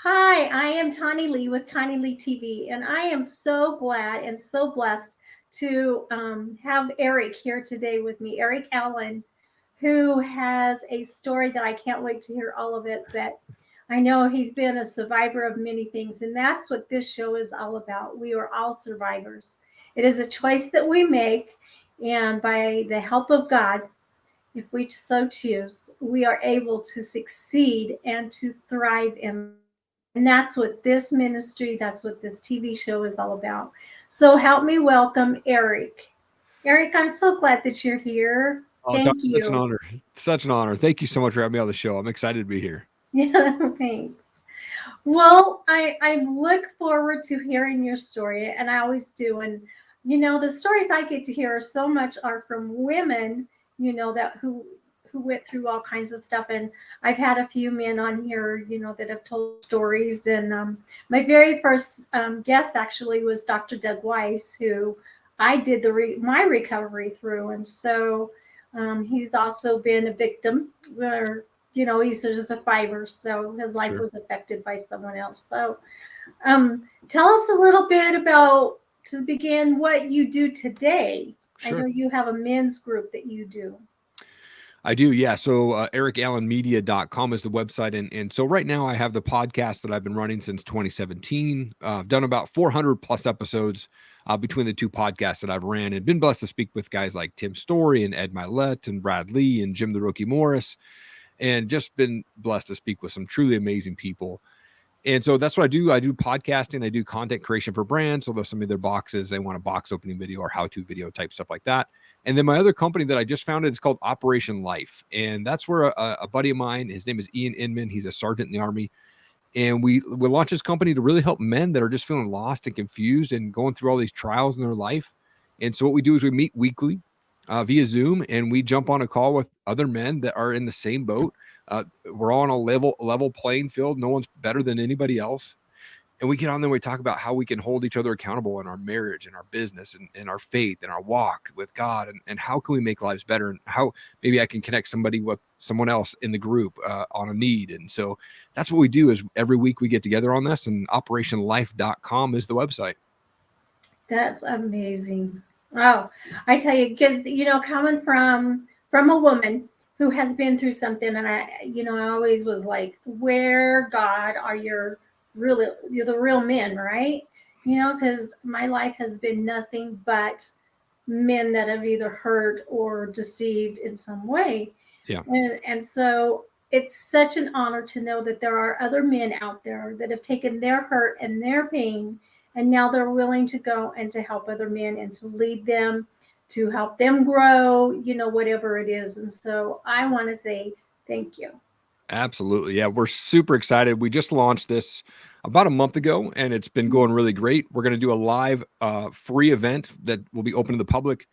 Hi, I am TonniLea with TonniLea TV, and I am so glad and so blessed to have Erik here today with me. Erik Allen, who has a story that I can't wait to hear all of it. But I know he's been a survivor of many things, and that's what this show is all about. We are all survivors. It is a choice that we make, and by the help of God, if we so choose, we are able to succeed and to thrive in life. And that's what this ministry, that's what this TV show is all about. So help me welcome Erik. Erik, I'm so glad that you're here. Oh, it's Thank such an you. honor. Such an honor. Thank you so much for having me on the show. I'm excited to be here. Yeah, thanks. Well, I look forward to hearing your story, and I always do. And the stories I get to hear so much are from women, that who went through all kinds of stuff. And I've had a few men on here, that have told stories. And my very first guest actually was Dr. Doug Weiss, who I did my recovery through. And so he's also been a victim where he's just a survivor, so his life Sure. was affected by someone else. So, tell us a little bit about, to begin, what you do today. I know Sure. you have a men's group that you do. I do. Yeah. So, erikallenmedia.com is the website. And so right now I have the podcast that I've been running since 2017. I've done about 400 plus episodes between the two podcasts that I've ran, and been blessed to speak with guys like Tim Story and Ed Milet and Brad Lee and Jim the Rookie Morris, and just been blessed to speak with some truly amazing people. And so that's what I do. I do podcasting. I do content creation for brands. So they'll send me their boxes. They want a box opening video or how-to video type stuff like that. And then my other company that I just founded is called Operation Life. And that's where a buddy of mine, his name is Ian Inman. He's a sergeant in the Army. And we launched this company to really help men that are just feeling lost and confused and going through all these trials in their life. And so what we do is we meet weekly via Zoom, and we jump on a call with other men that are in the same boat. We're all on a level playing field. No one's better than anybody else. And we get on there, we talk about how we can hold each other accountable in our marriage and our business and our faith and our walk with God, and how can we make lives better, and how maybe I can connect somebody with someone else in the group on a need. And so that's what we do. Is every week we get together on this, and operationlife.com is the website. That's amazing. Wow. I tell you, because coming from a woman who has been through something, and I always was like, where, God, are you're the real men, right? Because my life has been nothing but men that have either hurt or deceived in some way. Yeah, And so it's such an honor to know that there are other men out there that have taken their hurt and their pain, and now they're willing to go and to help other men and to lead them, to help them grow, whatever it is. And so I want to say thank you. absolutely. Yeah, we're super excited. We just launched this about a month ago, and it's been going really great. We're going to do a live free event that will be open to the public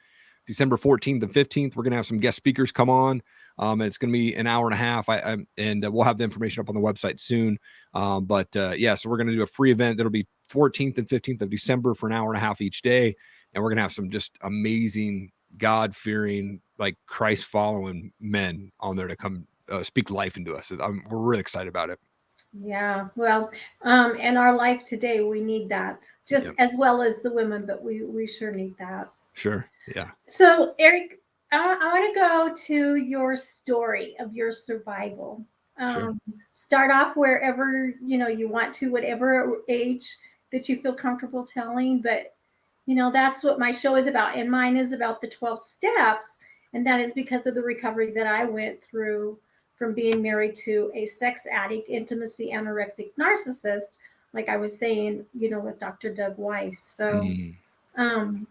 December 14th and 15th. We're going to have some guest speakers come on. And it's going to be an hour and a half. And we'll have the information up on the website soon. Yeah, so we're going to do a free event that'll be 14th and 15th of December for an hour and a half each day. And we're going to have some just amazing, God fearing, like Christ following men on there to come speak life into us. We're really excited about it. Yeah, well, in our life today, we need that just Yeah, as well as the women, but we sure need that. sure. Yeah, So, Erik, I want to go to your story of your survival. sure. Start off wherever you want to, whatever age that you feel comfortable telling. But that's what my show is about, and mine is about the 12 steps, and that is because of the recovery that I went through from being married to a sex addict, intimacy anorexic narcissist, like I was saying, with Dr. Doug Weiss. So. Mm. Um,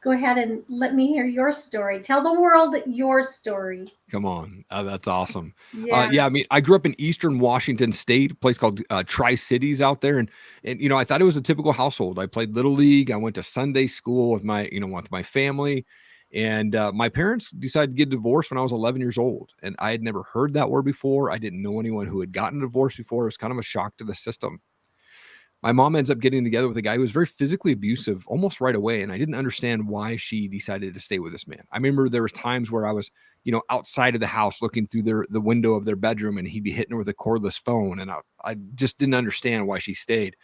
Go ahead and let me hear your story. Tell the world your story. Come on. That's awesome. Yeah. Yeah, I mean, I grew up in Eastern Washington State, a place called Tri-Cities out there. And I thought it was a typical household. I played Little League. I went to Sunday school with my family. And my parents decided to get divorced when I was 11 years old. And I had never heard that word before. I didn't know anyone who had gotten a divorce before. It was kind of a shock to the system. My mom ends up getting together with a guy who was very physically abusive almost right away. And I didn't understand why she decided to stay with this man. I remember there was times where I was, outside of the house looking through the window of their bedroom, and he'd be hitting her with a cordless phone. And I just didn't understand why she stayed.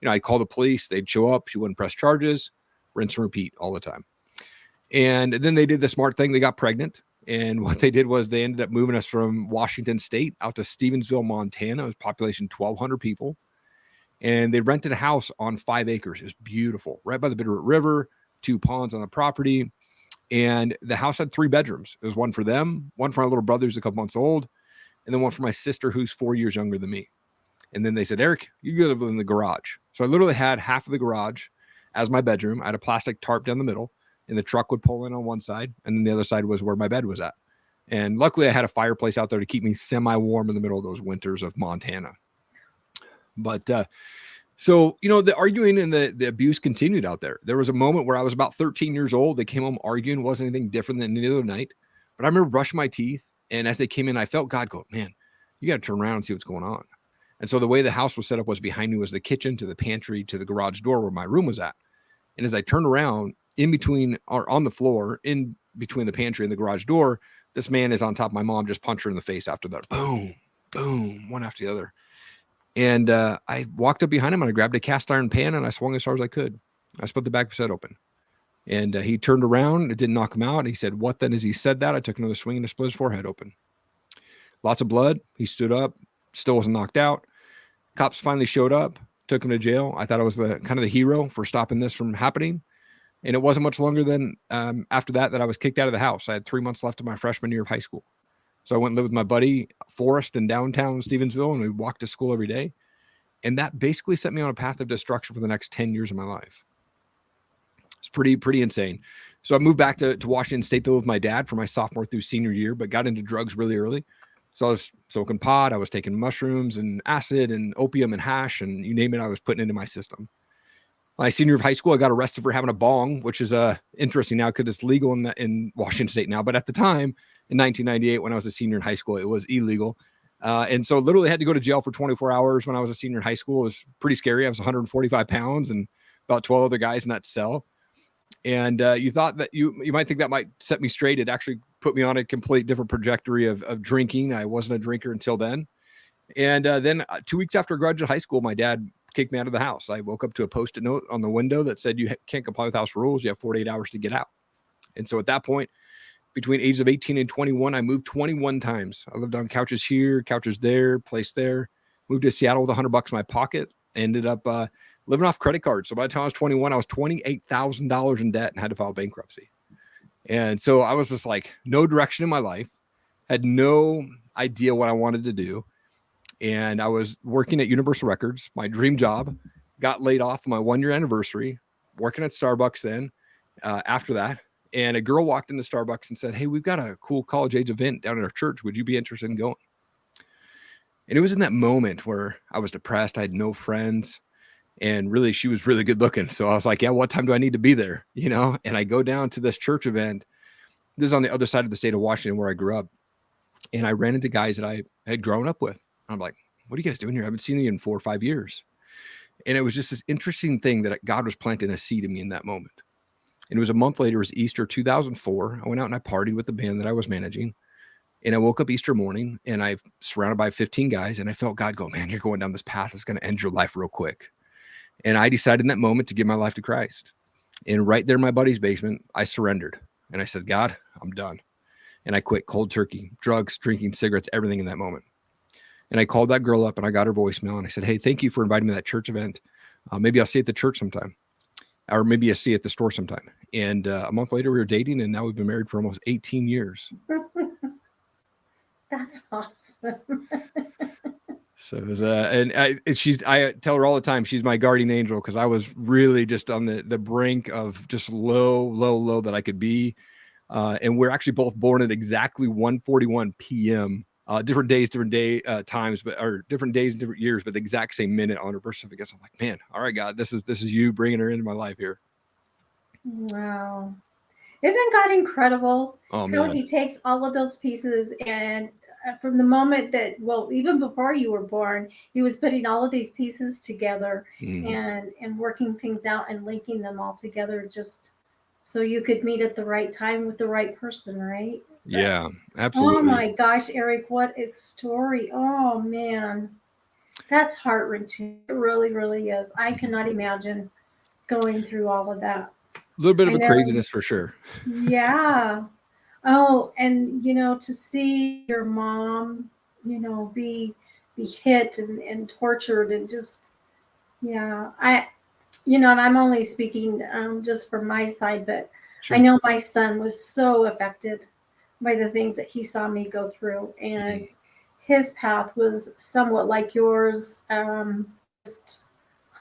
I'd call the police, they'd show up, she wouldn't press charges, rinse and repeat all the time. And then they did the smart thing. They got pregnant. And what they did was they ended up moving us from Washington State out to Stevensville, Montana. It was population 1,200 people. And they rented a house on 5 acres. It was beautiful, right by the Bitterroot River, 2 ponds on the property. And the house had 3 bedrooms. It was one for them, one for my little brother who's a couple months old, and then one for my sister who's 4 years younger than me. And then they said, Erik, you live in the garage. So I literally had half of the garage as my bedroom. I had a plastic tarp down the middle, and the truck would pull in on one side, and then the other side was where my bed was at. And luckily I had a fireplace out there to keep me semi-warm in the middle of those winters of Montana. But so, the arguing and the abuse continued out there. There was a moment where I was about 13 years old. They came home arguing. It wasn't anything different than any other night. But I remember brushing my teeth, and as they came in, I felt God go, man, you got to turn around and see what's going on. And so the way the house was set up was behind me was the kitchen to the pantry to the garage door where my room was at. And as I turned around, in between or on the floor, in between the pantry and the garage door, this man is on top of my mom, just punched her in the face after that. Boom, boom, one after the other. And I walked up behind him and I grabbed a cast iron pan and I swung as hard as I could. I split the back of his head open. And he turned around. It didn't knock him out. He said, what then? As he said that, I took another swing and I split his forehead open. Lots of blood. He stood up, still wasn't knocked out. Cops finally showed up, took him to jail. I thought I was the kind of the hero for stopping this from happening. And it wasn't much longer than after that I was kicked out of the house. I had 3 months left of my freshman year of high school. So I went and lived with my buddy Forrest in downtown Stevensville, and we walked to school every day. And that basically set me on a path of destruction for the next 10 years of my life. It's pretty insane. So I moved back to Washington State to live with my dad for my sophomore through senior year, but got into drugs really early. So I was smoking pot, I was taking mushrooms and acid and opium and hash, and you name it, I was putting into my system. My senior year of high school, I got arrested for having a bong, which is interesting now because it's legal in Washington State now. But at the time, in 1998, when I was a senior in high school, it was illegal. And so literally had to go to jail for 24 hours when I was a senior in high school. It was pretty scary. I was 145 pounds and about 12 other guys in that cell. And you thought that you might think that might set me straight. It actually put me on a complete different trajectory of drinking. I wasn't a drinker until then. And then 2 weeks after I graduated high school, my dad kicked me out of the house. I woke up to a Post-it note on the window that said, you can't comply with house rules. You have 48 hours to get out. And so at that point, between ages of 18 and 21, I moved 21 times. I lived on couches here, couches there, place there. Moved to Seattle with $100 in my pocket. Ended up living off credit cards. So by the time I was 21, I was $28,000 in debt and had to file bankruptcy. And so I was just like, no direction in my life, had no idea what I wanted to do. And I was working at Universal Records, my dream job, got laid off on my 1-year anniversary, working at Starbucks then after that. And a girl walked into Starbucks and said, hey, we've got a cool college age event down at our church. Would you be interested in going? And it was in that moment where I was depressed. I had no friends. And really, she was really good looking. So I was like, yeah, what time do I need to be there? And I go down to this church event. This is on the other side of the state of Washington where I grew up. And I ran into guys that I had grown up with. I'm like, what are you guys doing here? I haven't seen you in 4 or 5 years. And it was just this interesting thing that God was planting a seed in me in that moment. And it was a month later, it was Easter 2004. I went out and I partied with the band that I was managing. And I woke up Easter morning and I surrounded by 15 guys. And I felt God go, man, you're going down this path that's going to end your life real quick. And I decided in that moment to give my life to Christ. And right there in my buddy's basement, I surrendered. And I said, God, I'm done. And I quit cold turkey, drugs, drinking, cigarettes, everything in that moment. And I called that girl up and I got her voicemail and I said, hey, thank you for inviting me to that church event. Maybe I'll see you at the church sometime. Or maybe I'll see you at the store sometime. And a month later, we were dating and now we've been married for almost 18 years. That's awesome. So it was, I tell her all the time, she's my guardian angel because I was really just on the brink of just low that I could be. And we're actually both born at exactly 1:41 p.m. Different days, different times, or different days, different years, but the exact same minute on her birth certificate. I'm like, man, all right, God, this is you bringing her into my life here. Wow. Isn't God incredible? Oh, how man. He takes all of those pieces and from the moment that, well, even before you were born, he was putting all of these pieces together Mhm. and working things out and linking them all together just so you could meet at the right time with the right person, right? But Yeah, oh absolutely. my gosh, Erik, what a story. Oh man, that's heart wrenching. It really, really is. I Mhm. cannot imagine going through all of that. A little bit I of a know. craziness for sure. Yeah. Oh, and to see your mom, be hit and tortured and just yeah. And I'm only speaking just from my side, but I Sure. know my son was so affected by the things that he saw me go through, and Mhm. his path was somewhat like yours, just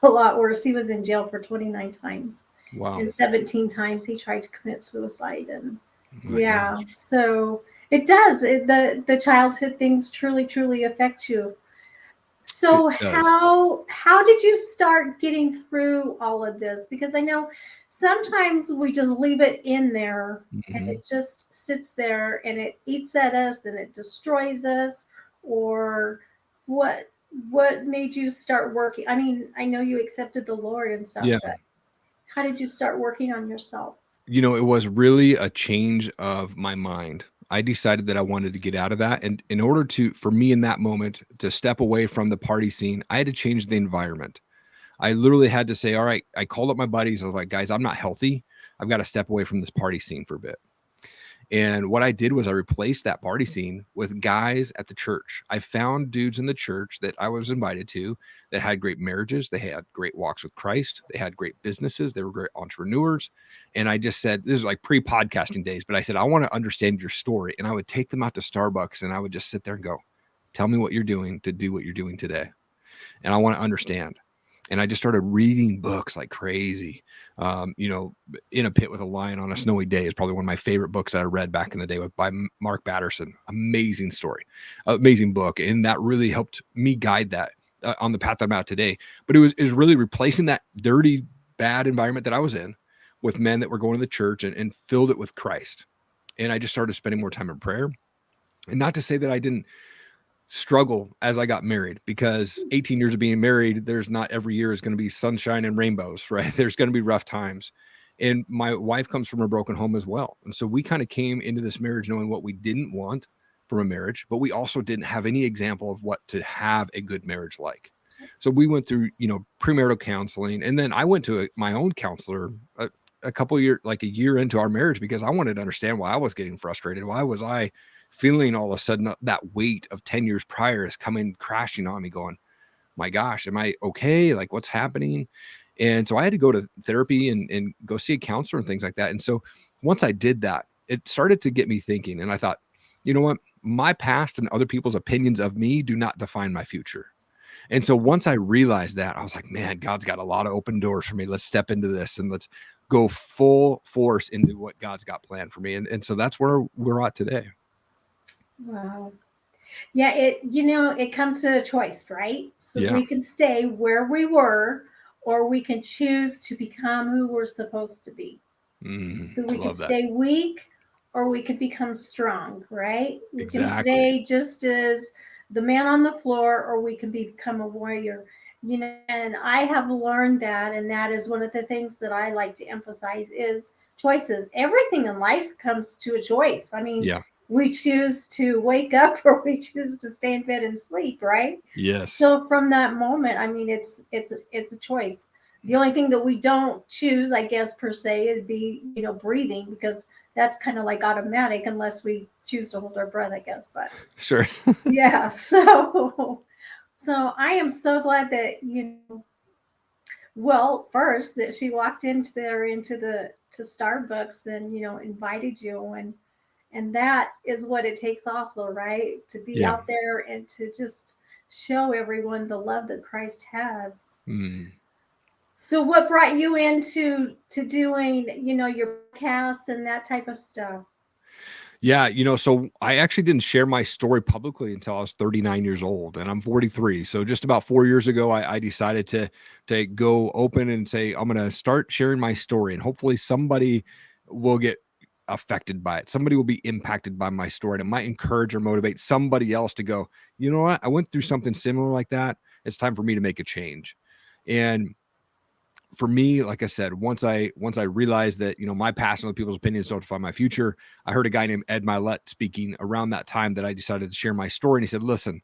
a lot worse. He was in jail for 29 times, Wow. and 17 times he tried to commit suicide, and My yeah, gosh. so it does. The childhood things truly, truly affect you. It So does. how did you start getting through all of this? Because I know sometimes we just leave it in there and Mhm. it just sits there and it eats at us and it destroys us. Or what what made you start working? I mean, I know you accepted the Lord and stuff, Yeah. but how did you start working on yourself? It was really a change of my mind. I decided that I wanted to get out of that, and in order for me in that moment to step away from the party scene, I had to change the environment. I literally had to say, "All right," I called up my buddies. I was like, "Guys, I'm not healthy. I've got to step away from this party scene for a bit." And what I did was I replaced that party scene with guys at the church. I found dudes in the church that I was invited to that had great marriages. They had great walks with Christ. They had great businesses. They were great entrepreneurs. And I just said, this is like pre podcasting days, but I said, I want to understand your story. And I would take them out to Starbucks and I would just sit there and go, tell me what you're doing to do what you're doing today. And I want to understand. And I just started reading books like crazy. In a Pit with a Lion on a Snowy Day is probably one of my favorite books that I read back in the day by Mark Batterson. Amazing story, amazing book, and that really helped me guide that on the path that I'm at today. But it was really replacing that dirty, bad environment that I was in with men that were going to the church and filled it with Christ. And I just started spending more time in prayer. And not to say that I didn't struggle as I got married, because 18 years of being married, there's not every year is going to be sunshine and rainbows, right? There's going to be rough times. And my wife comes from a broken home as well. And so we kind of came into this marriage knowing what we didn't want from a marriage, but we also didn't have any example of what to have a good marriage like. So we went through, premarital counseling. And then I went to my own counselor a couple years, like a year into our marriage, because I wanted to understand why I was getting frustrated. Why was I feeling all of a sudden that weight of 10 years prior is coming crashing on me, going, my gosh, am I okay? Like, what's happening? And so I had to go to therapy and go see a counselor and things like that. And so once I did that, it started to get me thinking. And I thought, you know what? My past and other people's opinions of me do not define my future. And so once I realized that, I was like, man, God's got a lot of open doors for me. Let's step into this and let's go full force into what God's got planned for me. And so that's where we're at today. Wow. Yeah, it comes to a choice, right? So Yeah. we can stay where we were, or we can choose to become who we're supposed to be. So I we could love that. stay weak, or we could become strong, right? We can Exactly. stay just as the man on the floor, or we can become a warrior. And I have learned that, and that is one of the things that I like to emphasize is choices. Everything in life comes to a choice. I mean, Yeah. we choose to wake up or we choose to stay in bed and sleep, right? Yes. So from that moment, I mean, it's a choice. The only thing that we don't choose, I guess, per se, is be breathing, because that's kind of like automatic unless we choose to hold our breath, I guess. But Sure. yeah, so I am so glad that well, first that she walked into Starbucks and invited you, and that is what it takes also, right? To be Yeah. out there and to just show everyone the love that Christ has. Mm. So what brought you into doing, your podcast and that type of stuff? Yeah, so I actually didn't share my story publicly until I was 39 years old, and I'm 43. So just about 4 years ago, I decided to go open and say I'm going to start sharing my story, and hopefully somebody will get affected by it. Somebody will be impacted by my story. And it might encourage or motivate somebody else to go, you know what? I went through something similar like that. It's time for me to make a change. And for me, like I said, once I realized that, you know, my past and other people's opinions don't define my future, I heard a guy named Ed Milet speaking around that time that I decided to share my story. And he said, listen,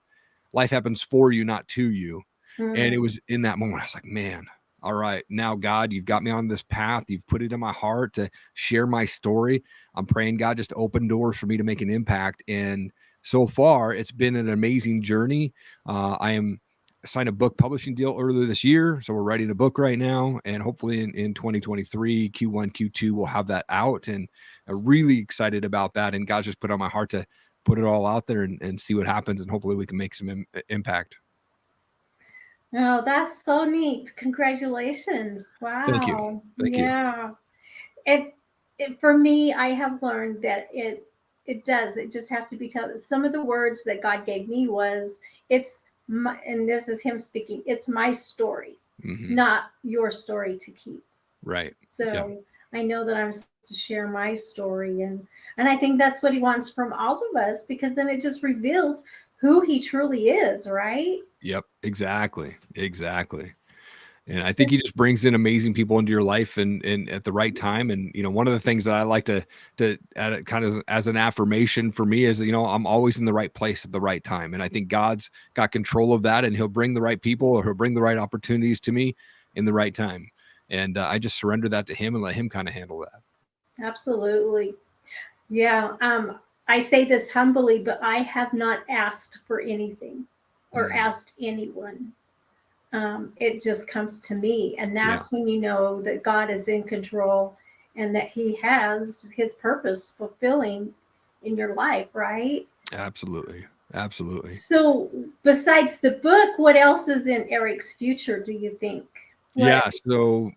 life happens for you, not to you. And it was in that moment, I was like, man, all right, now God, you've got me on this path. You've put it in my heart to share my story. I'm praying God just open doors for me to make an impact. And so far, it's been an amazing journey. I signed a book publishing deal earlier this year. So we're writing a book right now. And hopefully in 2023, Q1, Q2, we'll have that out. And I'm really excited about that. And God's just put on my heart to put it all out there and see what happens. And hopefully we can make some impact. Oh, that's so neat. Congratulations. Wow. Thank you. Thank you. For me, I have learned that it just has to be told. Some of the words that God gave me was, it's my, and this is him speaking, it's my story, not your story to keep. Right. So I know that I'm supposed to share my story. And I think that's what he wants from all of us, because then it just reveals who he truly is, right? Yep, exactly. And I think he just brings in amazing people into your life and at the right time. And, you know, one of the things that I like to add kind of as an affirmation for me is that, you know, I'm always in the right place at the right time. And I think God's got control of that, and he'll bring the right people, or he'll bring the right opportunities to me in the right time. And I just surrender that to him and let him kind of handle that. Absolutely. Yeah. I say this humbly, but I have not asked for anything or asked anyone. It just comes to me. And that's when you know that God is in control and that he has his purpose fulfilling in your life, right? Absolutely. So besides the book, what else is in Erik's future, do you think? So,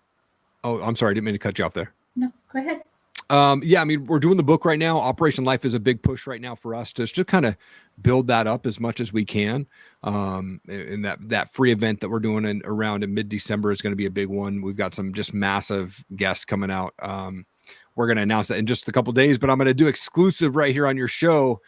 I'm sorry, I didn't mean to cut you off there. No, go ahead. I mean, we're doing the book right now. Operation Life is a big push right now for us to just kind of build that up as much as we can. And that free event that we're doing around in mid-December is going to be a big one. We've got some just massive guests coming out. We're going to announce that in just a couple of days, but I'm going to do exclusive right here on your show.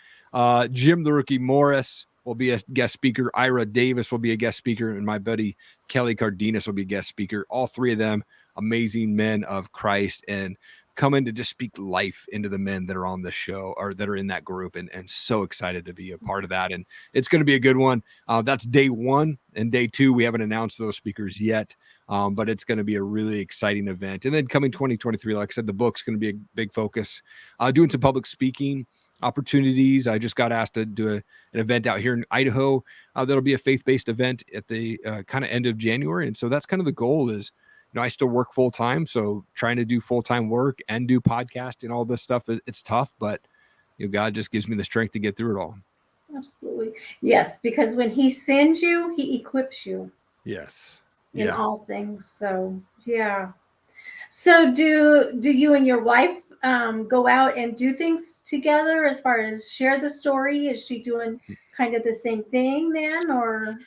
Jim the Rookie Morris will be a guest speaker. Ira Davis will be a guest speaker. And my buddy Kelly Cardenas will be a guest speaker. All three of them, amazing men of Christ, and coming to just speak life into the men that are on the show or that are in that group. And so excited to be a part of that. And it's going to be a good one. That's day one, and day two, we haven't announced those speakers yet. But it's going to be a really exciting event. And then coming 2023, like I said, the book's going to be a big focus. Doing some public speaking opportunities. I just got asked to do an event out here in Idaho. That'll be a faith-based event at the kind of end of January. And so that's kind of the goal is, you know, I still work full time. So trying to do full-time work and do podcast and all this stuff, it's tough, but you know, God just gives me the strength to get through it all. Absolutely. Yes. Because when he sends you, he equips you. Yes. In all things. So, yeah. So do you and your wife go out and do things together as far as share the story? Is she doing kind of the same thing then, or?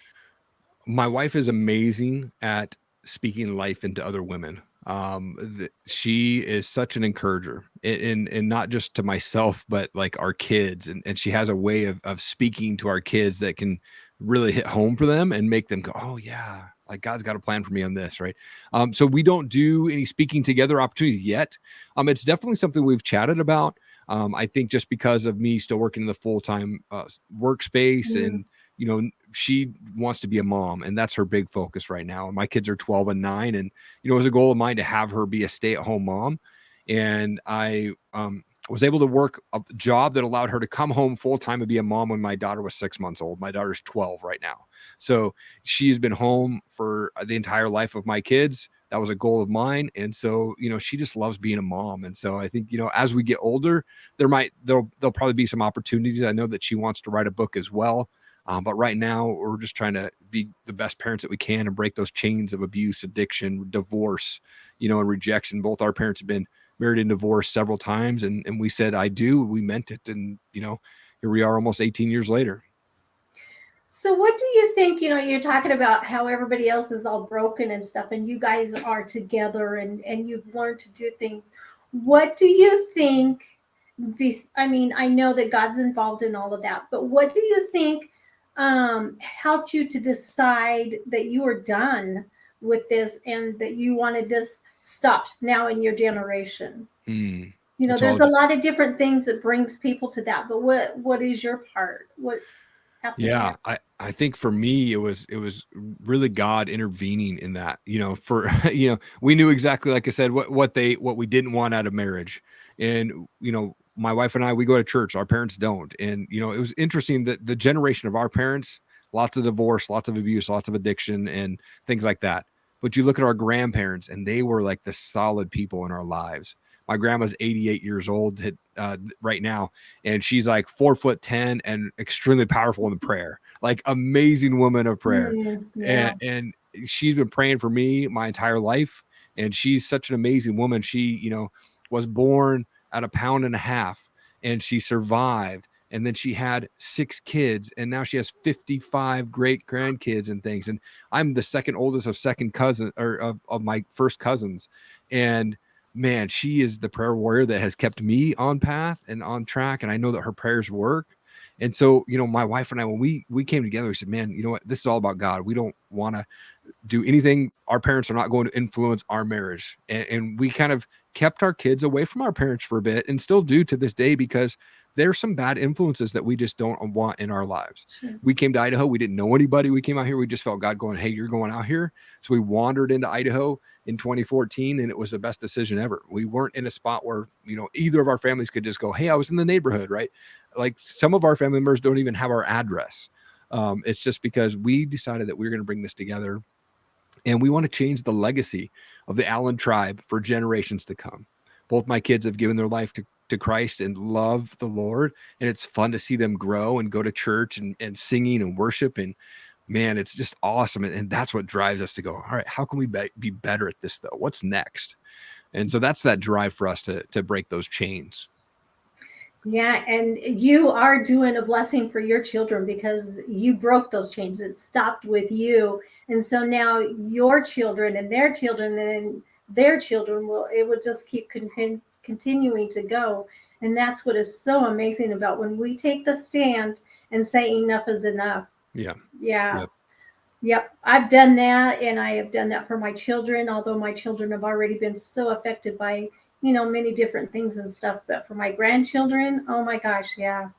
My wife is amazing at speaking life into other women. She is such an encourager, and not just to myself, but like our kids. And she has a way of speaking to our kids that can really hit home for them and make them go, oh yeah, like God's got a plan for me on this. Right. So we don't do any speaking together opportunities yet. It's definitely something we've chatted about. I think just because of me still working in the full-time workspace, and, you know, she wants to be a mom, and that's her big focus right now. And my kids are 12 and 9. And, you know, it was a goal of mine to have her be a stay-at-home mom. And I was able to work a job that allowed her to come home full-time and be a mom when my daughter was 6 months old. My daughter's 12 right now. So she's been home for the entire life of my kids. That was a goal of mine. And so, you know, she just loves being a mom. And so I think, you know, as we get older, there'll probably be some opportunities. I know that she wants to write a book as well. But right now we're just trying to be the best parents that we can and break those chains of abuse, addiction, divorce, you know, and rejection. Both our parents have been married and divorced several times. And we said, I do, we meant it. And, you know, here we are almost 18 years later. So what do you think, you know, you're talking about how everybody else is all broken and stuff, and you guys are together and you've learned to do things. What do you think I mean, I know that God's involved in all of that, but what do you think helped you to decide that you were done with this and that you wanted this stopped now in your generation? Mm. You know, It's all there's a lot of different things that brings people to that, but what is your part? What happened Yeah, there? I think for me it was really God intervening in that. For we knew exactly, like I said, what we didn't want out of marriage. And my wife and I, we go to church. Our parents don't. And it was interesting that the generation of our parents, lots of divorce, lots of abuse, lots of addiction and things like that. But you look at our grandparents and they were like the solid people in our lives. My grandma's 88 years old right now, and she's like 4'10" and extremely powerful in the prayer, like amazing woman of prayer. Yeah. And she's been praying for me my entire life. And she's such an amazing woman. She, was born at a pound and a half and she survived. And then she had 6 kids and now she has 55 great grandkids and things. And I'm the second oldest of second cousin or of my first cousins. And man, she is the prayer warrior that has kept me on path and on track. And I know that her prayers work. And so, my wife and I, when we came together, we said, man, you know what? This is all about God. We don't want to do anything. Our parents are not going to influence our marriage. And we kind of kept our kids away from our parents for a bit and still do to this day because there's some bad influences that we just don't want in our lives. Sure. We came to Idaho. We didn't know anybody. We came out here. We just felt God going, hey, you're going out here. So we wandered into Idaho in 2014 and it was the best decision ever. We weren't in a spot where, either of our families could just go, hey, I was in the neighborhood, right? Like some of our family members don't even have our address. It's just because we decided that we were going to bring this together. And we want to change the legacy of the Allen tribe for generations to come. Both my kids have given their life to Christ and love the Lord. And it's fun to see them grow and go to church and singing and worship. And man, it's just awesome. And that's what drives us to go, all right, how can we be better at this though? What's next? And so that's that drive for us to break those chains. Yeah, and you are doing a blessing for your children because you broke those chains. It stopped with you. And so now your children and their children will just keep continuing to go. And that's what is so amazing about when we take the stand and say enough is enough. Yeah. Yeah. Yep. Yep, I've done that, and I have done that for my children, although my children have already been so affected by, many different things and stuff. But for my grandchildren, oh my gosh, yeah.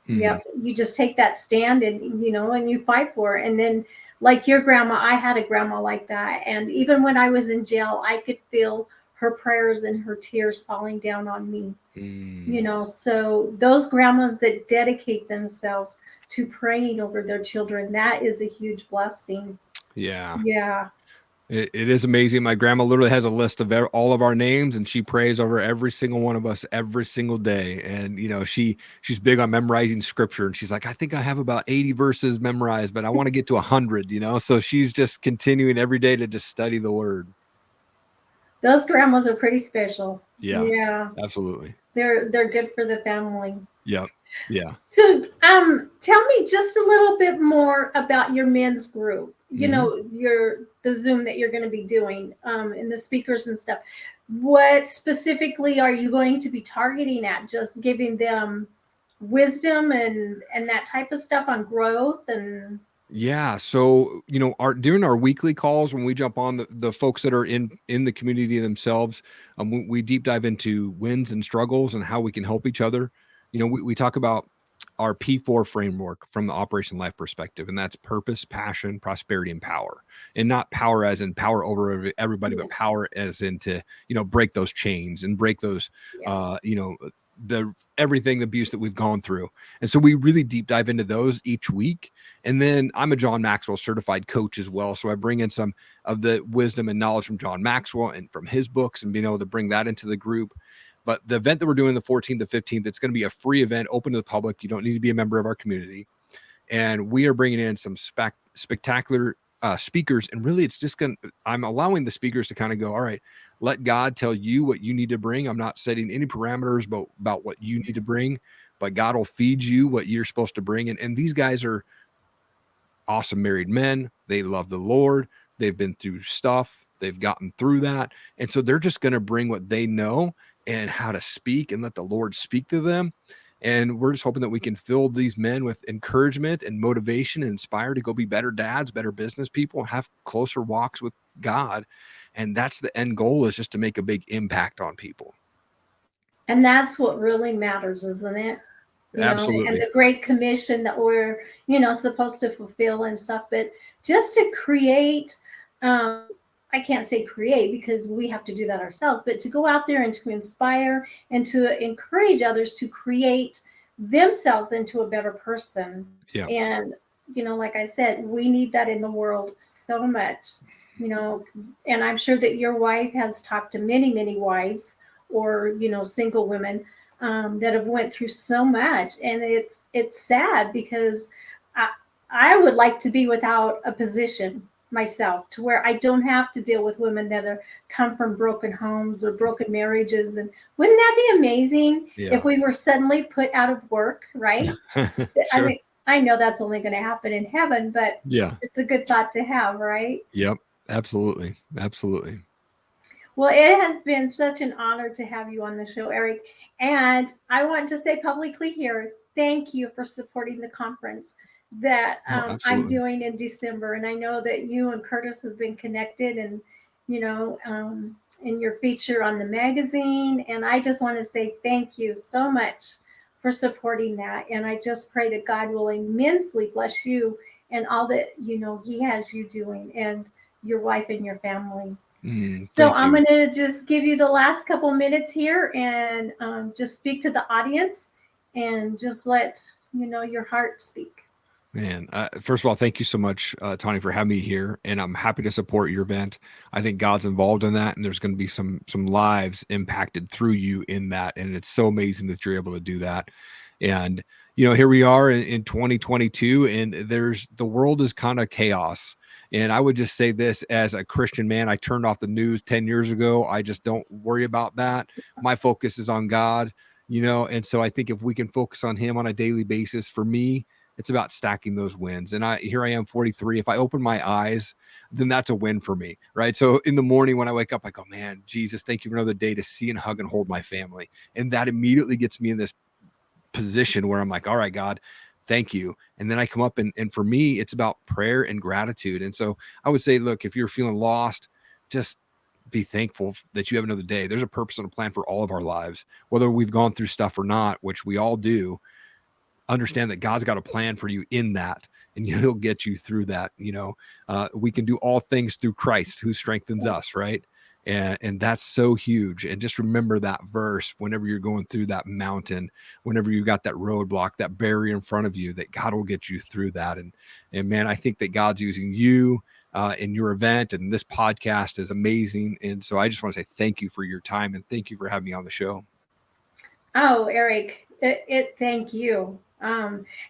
Mm-hmm. Yep, you just take that stand and you fight for it. And then, like your grandma, I had a grandma like that. And even when I was in jail, I could feel her prayers and her tears falling down on me. So those grandmas that dedicate themselves to praying over their children, that is a huge blessing. Yeah. Yeah. It is amazing. My grandma literally has a list of all of our names, and she prays over every single one of us every single day. And she's big on memorizing scripture, and she's like, I think I have about 80 verses memorized, but I want to get to 100. So she's just continuing every day to just study the word. Those grandmas are pretty special. Yeah, Yeah. absolutely. They're good for the family. Yep. Yeah. So, tell me just a little bit more about your men's group. The Zoom that you're going to be doing, and the speakers and stuff. What specifically are you going to be targeting at? Just giving them wisdom and that type of stuff on growth and. Yeah. So, during our weekly calls, when we jump on the folks that are in the community themselves, we deep dive into wins and struggles and how we can help each other. We talk about our P4 framework from the Operation Life perspective, and that's purpose, passion, prosperity, and power. And not power as in power over everybody, but power as in to, break those chains and break those, the abuse that we've gone through. And so we really deep dive into those each week. And then I'm a John Maxwell certified coach as well. So I bring in some of the wisdom and knowledge from John Maxwell and from his books and being able to bring that into the group. But the event that we're doing the 14th to 15th, it's going to be a free event open to the public. You don't need to be a member of our community. And we are bringing in some spectacular speakers. And really, it's just I'm allowing the speakers to kind of go, all right, let God tell you what you need to bring. I'm not setting any parameters about what you need to bring, but God will feed you what you're supposed to bring. And these guys are awesome married men. They love the Lord. They've been through stuff. They've gotten through that. And so they're just going to bring what they know and how to speak and let the Lord speak to them. And we're just hoping that we can fill these men with encouragement and motivation and inspire to go be better dads, better business people, have closer walks with God. And that's the end goal, is just to make a big impact on people. And that's what really matters, isn't it? And Absolutely. the Great Commission that we're, supposed to fulfill and stuff, but just to create, I can't say create because we have to do that ourselves, but to go out there and to inspire and to encourage others to create themselves into a better person. Yeah. And, like I said, we need that in the world so much, and I'm sure that your wife has talked to many, many wives or, single women that have went through so much, and it's sad because I would like to be without a position myself, to where I don't have to deal with women that are come from broken homes or broken marriages. And wouldn't that be amazing if we were suddenly put out of work, right? I Sure. mean, I know that's only going to happen in heaven, but Yeah. it's a good thought to have, right? Yep. Absolutely. Absolutely. Well, it has been such an honor to have you on the show, Erik. And I want to say publicly here, thank you for supporting the conference that Oh, I'm absolutely. doing in December. And I know that you and Curtis have been connected, and, in your feature on the magazine. And I just want to say thank you so much for supporting that. And I just pray that God will immensely bless you and all that, He has you doing, and your wife and your family. So Thank I'm you. going to just give you the last couple minutes here and just speak to the audience and just let your heart speak. Man, first of all, thank you so much, Tawny, for having me here, and I'm happy to support your event. I think God's involved in that, and there's going to be some lives impacted through you in that, and it's so amazing that you're able to do that. And here we are in 2022, and the world is kind of chaos. And I would just say this, as a Christian man, I turned off the news 10 years ago. I just don't worry about that. My focus is on God, and so I think if we can focus on Him on a daily basis, for me, it's about stacking those wins. And here I am, 43. If I open my eyes, then that's a win for me, right? So in the morning when I wake up, I go, man, Jesus, thank you for another day to see and hug and hold my family. And that immediately gets me in this position where I'm like, all right, God, thank you. And then I come up and for me, it's about prayer and gratitude. And so I would say, look, if you're feeling lost, just be thankful that you have another day. There's a purpose and a plan for all of our lives, whether we've gone through stuff or not, which we all do. Understand that God's got a plan for you in that, and He'll get you through that. We can do all things through Christ who strengthens us, right? And that's so huge. And just remember that verse whenever you're going through that mountain, whenever you've got that roadblock, that barrier in front of you, that God will get you through that. And man, I think that God's using you in your event, and this podcast is amazing. And so I just want to say thank you for your time, and thank you for having me on the show. Oh, Erik, thank you.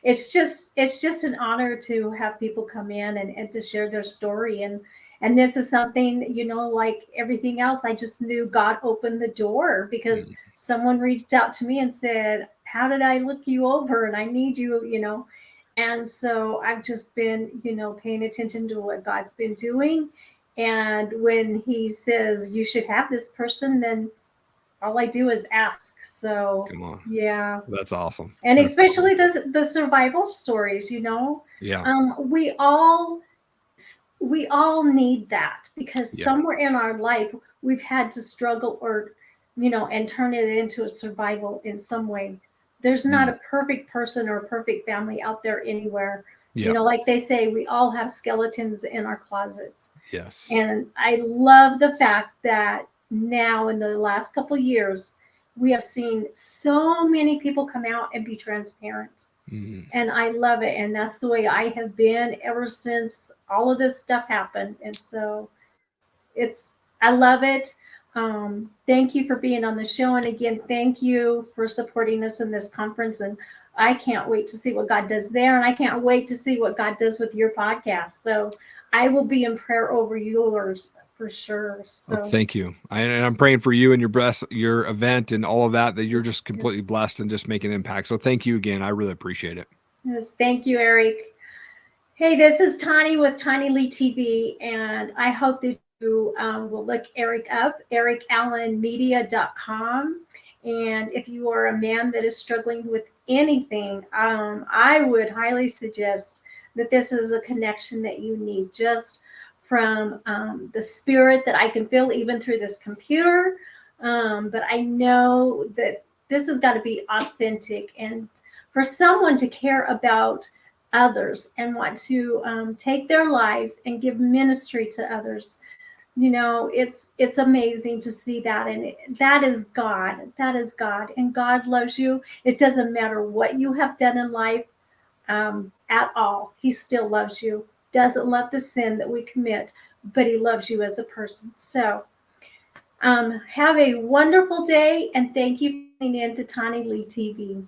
It's just an honor to have people come in and to share their story. And this is something, like everything else, I just knew God opened the door because someone reached out to me and said, how did I look you over? And I need you. And so I've just been, paying attention to what God's been doing. And when He says you should have this person, then all I do is ask. So Come on. yeah, That's awesome. and That's especially awesome. the survival stories. Yeah. We all need that because Yeah. somewhere in our life we've had to struggle or and turn it into a survival in some way. There's not a perfect person or a perfect family out there anywhere. Yeah. Like they say, we all have skeletons in our closets. Yes. And I love the fact that now in the last couple of years, we have seen so many people come out and be transparent. And I love it. And that's the way I have been ever since all of this stuff happened. And so I love it. Thank you for being on the show. And again, thank you for supporting us in this conference. And I can't wait to see what God does there. And I can't wait to see what God does with your podcast. So I will be in prayer over yours for sure. So thank you. And I'm praying for you and your event and all of that you're just completely blessed and just making an impact. So thank you again. I really appreciate it. Yes, thank you, Erik. Hey, this is Tawny with TonniLea TV, and I hope that will look Erik up, erikallenmedia.com. And if you are a man that is struggling with anything, I would highly suggest that this is a connection that you need, just from the spirit that I can feel even through this computer. But I know that this has got to be authentic, and for someone to care about others and want to take their lives and give ministry to others, it's amazing to see that. And that is God. That is God. And God loves you. It doesn't matter what you have done in life at all. He still loves you. Doesn't love the sin that we commit, but he loves you as a person. So have a wonderful day, and thank you for tuning in to TonniLea TV.